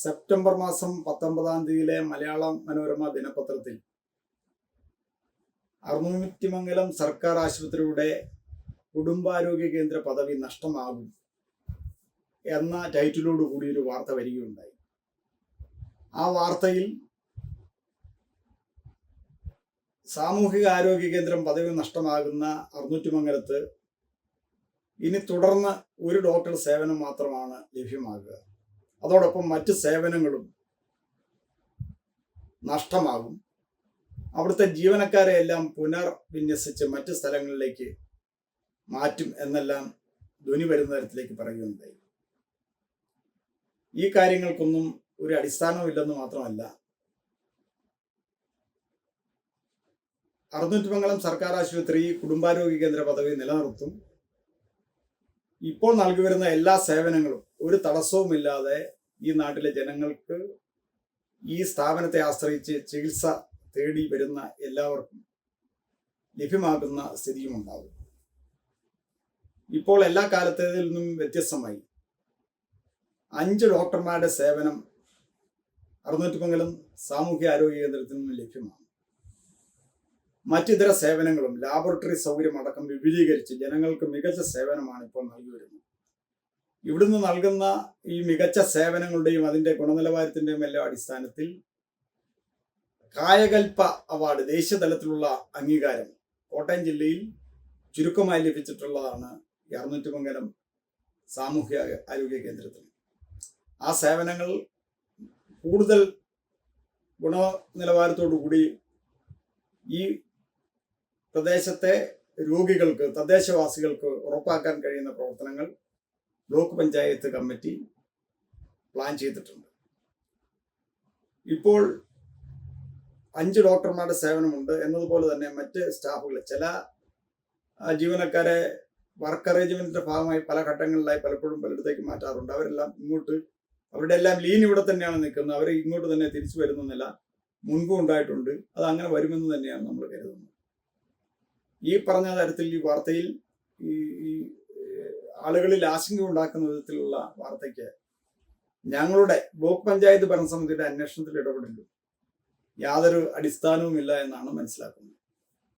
September മാസം 19 മലയാള മനോരമ ദിനപത്രത്തിൽ അറുന്നൂറ്റിമംഗലം സർക്കാർ ആശുപത്രിയുടെ കുടുംബാരോഗ്യ കേന്ദ്ര പദവി നഷ്ടമാകും എന്ന ടൈറ്റിലോട് കൂടി ഒരു വാർത്ത വരികയുണ്ടായി. ആ വാർത്തയിൽ സാമൂഹിക ആരോഗ്യ കേന്ദ്രം പദവി നഷ്ടമാകുന്ന അറുന്നൂറ്റിമംഗലത്ത് ഇനി തുടർന്ന് ഒരു ഡോക്ടർ സേവനം മാത്രമാണ് ലഭ്യമാകുക. അതോടൊപ്പം മറ്റ് സേവനങ്ങളും നഷ്ടമാകും. അവിടുത്തെ ജീവനക്കാരെ എല്ലാം പുനർവിന്യസിച്ച് മറ്റ് സ്ഥലങ്ങളിലേക്ക് മാറ്റും എന്നെല്ലാം ധ്വനി വരുന്ന തരത്തിലേക്ക് പറയുകയുണ്ടായി. ഈ കാര്യങ്ങൾക്കൊന്നും ഒരു അടിസ്ഥാനമില്ലെന്ന് മാത്രമല്ല, അറുന്നൂറ്റിമംഗലം സർക്കാർ ആശുപത്രി കുടുംബാരോഗ്യ കേന്ദ്ര പദവി നിലനിർത്തും. ഇപ്പോൾ നൽകി വരുന്ന എല്ലാ സേവനങ്ങളും ഒരു തടസ്സവുമില്ലാതെ ഈ നാട്ടിലെ ജനങ്ങൾക്ക് ഈ സ്ഥാപനത്തെ ആശ്രയിച്ച് ചികിത്സ തേടി വരുന്ന എല്ലാവർക്കും ലഭ്യമാക്കുന്ന സ്ഥിതിയും ഉണ്ടാകും. ഇപ്പോൾ എല്ലാ കാലത്തേതിൽ നിന്നും വ്യത്യസ്തമായി 5 ഡോക്ടർമാരുടെ സേവനം അറുന്നൂറ്റിമംഗലം സാമൂഹ്യ ആരോഗ്യ കേന്ദ്രത്തിൽ നിന്നും ലഭ്യമാണ്. മറ്റിതര സേവനങ്ങളും ലാബോറട്ടറി സൗകര്യം അടക്കം വിപുലീകരിച്ച് ജനങ്ങൾക്ക് മികച്ച സേവനമാണ് ഇപ്പോൾ നൽകി വരുന്നത്. ഇവിടുന്ന് നൽകുന്ന ഈ മികച്ച സേവനങ്ങളുടെയും അതിൻ്റെ ഗുണനിലവാരത്തിൻ്റെയും എല്ലാം അടിസ്ഥാനത്തിൽ കായകൽപ്പ അവാർഡ് ദേശീയ തലത്തിലുള്ള അംഗീകാരം കോട്ടയം ജില്ലയിൽ ചുരുക്കമായി ലഭിച്ചിട്ടുള്ളതാണ് ഈ അറുന്നൂറ്റിമംഗലം സാമൂഹ്യ ആരോഗ്യ കേന്ദ്രത്തിന്. ആ സേവനങ്ങൾ കൂടുതൽ ഗുണനിലവാരത്തോടു കൂടി ഈ പ്രദേശത്തെ രോഗികൾക്ക്, തദ്ദേശവാസികൾക്ക് ഉറപ്പാക്കാൻ കഴിയുന്ന പ്രവർത്തനങ്ങൾ ബ്ലോക്ക് പഞ്ചായത്ത് കമ്മിറ്റി പ്ലാൻ ചെയ്തിട്ടുണ്ട്. ഇപ്പോൾ 5 ഡോക്ടർമാരുടെ സേവനമുണ്ട് എന്നതുപോലെ തന്നെ മറ്റ് സ്റ്റാഫുകൾ, ചില ജീവനക്കാരെ വർക്ക് അറേഞ്ച്മെന്റിന്റെ ഭാഗമായി പല ഘട്ടങ്ങളിലായി പലപ്പോഴും പലയിടത്തേക്ക് മാറ്റാറുണ്ട്. അവരെല്ലാം ഇങ്ങോട്ട്, അവരുടെ എല്ലാം ലീൻ ഇവിടെ തന്നെയാണ് നിൽക്കുന്നത്. അവർ ഇങ്ങോട്ട് തന്നെ തിരിച്ചു വരുന്ന നില മുൻപും ഉണ്ടായിട്ടുണ്ട്. അത് അങ്ങനെ വരുമെന്ന് തന്നെയാണ് നമ്മൾ കരുതുന്നത്. ഈ പറഞ്ഞ തരത്തിൽ ഈ വാർത്തയിൽ ഈ ആളുകളിൽ ആശങ്ക ഉണ്ടാക്കുന്ന വിധത്തിലുള്ള വാർത്തയ്ക്ക് ഞങ്ങളുടെ ബ്ലോക്ക് പഞ്ചായത്ത് ഭരണസമിതിയുടെ അന്വേഷണത്തിൽ ഇടപെടലും യാതൊരു അടിസ്ഥാനവുമില്ല എന്നാണ് മനസ്സിലാക്കുന്നത്.